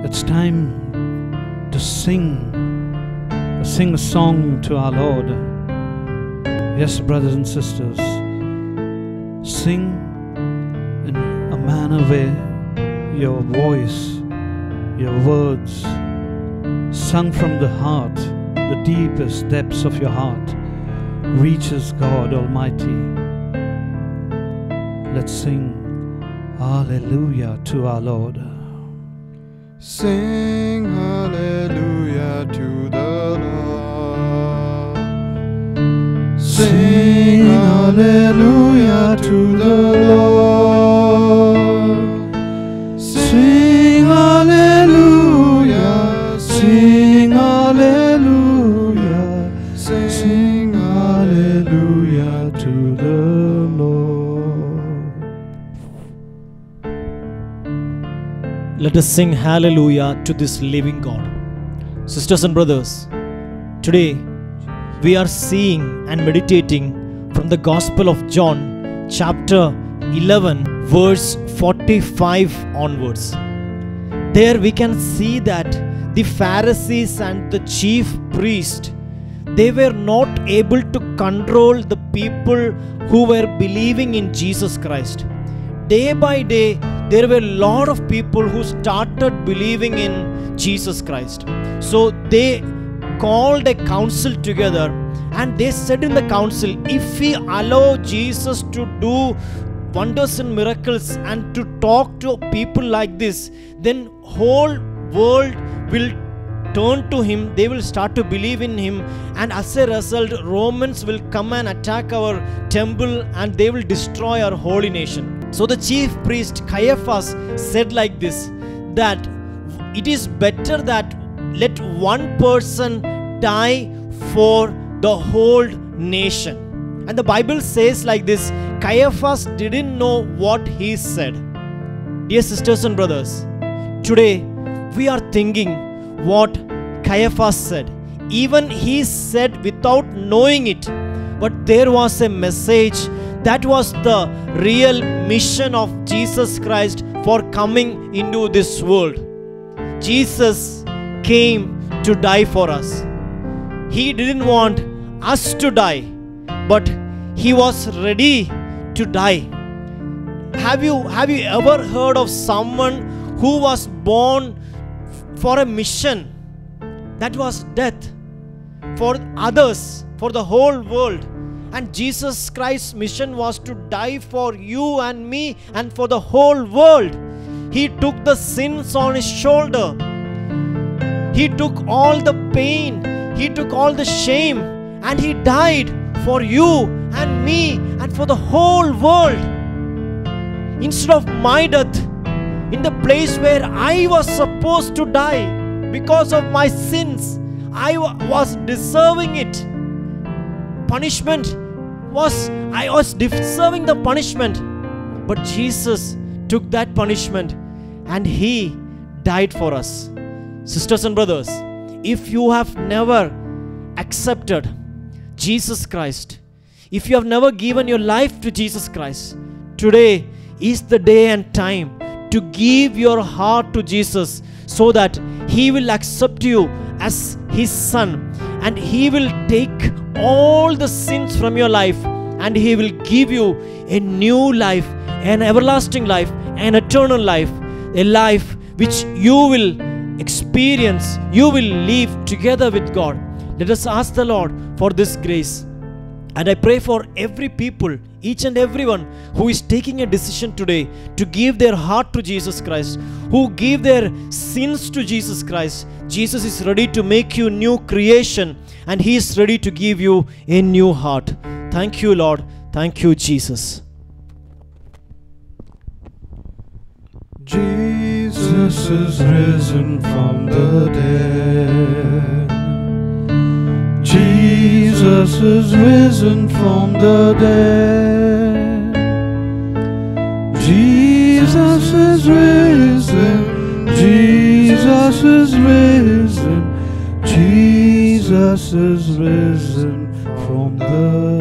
It's time to sing a song to our Lord. Yes, brothers and sisters, sing in a manner where your voice, your words, sung from the heart, the deepest depths of your heart, reaches God Almighty. Let's sing hallelujah to our Lord. Sing hallelujah to the Lord. Sing hallelujah to the Lord. Sing hallelujah, sing hallelujah, sing hallelujah to the Lord. Let us sing hallelujah to this living God. Sisters and brothers, today we are seeing and meditating from the Gospel of John, chapter 11, verse 45 onwards. There we can see that the Pharisees and the chief priest, they were not able to control the people who were believing in Jesus Christ. Day by day, there were a lot of people who started believing in Jesus Christ. So they called a council together and they said in the council, if we allow Jesus to do wonders and miracles and to talk to people like this, then whole world will turn to him, they will start to believe in him, and as a result Romans will come and attack our temple and they will destroy our holy nation. So the chief priest Caiaphas said like this, that it is better that let one person die for the whole nation. And the Bible says like this, Caiaphas didn't know what he said. Dear sisters and brothers, today we are thinking what Caiaphas said. Even he said without knowing it, but there was a message. That was the real mission of Jesus Christ for coming into this world. Jesus came to die for us. He didn't want us to die, but he was ready to die. Have you ever heard of someone who was born for a mission? That was death for others, for the whole world. And Jesus Christ's mission was to die for you and me and for the whole world. He took the sins on his shoulder. He took all the pain. He took all the shame. And he died for you and me and for the whole world. Instead of my death, in the place where I was supposed to die because of my sins, I was deserving it. Punishment I was deserving the punishment, but Jesus took that punishment and he died for us. Sisters and brothers, if you have never accepted Jesus Christ, if you have never given your life to Jesus Christ, today is the day and time to give your heart to Jesus, so that he will accept you as his son and he will take all the sins from your life and he will give you a new life, an everlasting life, an eternal life, a life which you will experience, you will live together with God. Let us ask the Lord for this grace. And I pray for every people, each and everyone who is taking a decision today to give their heart to Jesus Christ, who give their sins to Jesus Christ. Jesus is ready to make you new creation and he is ready to give you a new heart. Thank you, Lord. Thank you, Jesus. Jesus is risen from the dead. Jesus is risen from the dead. Jesus is risen. Jesus is risen. Jesus is risen from the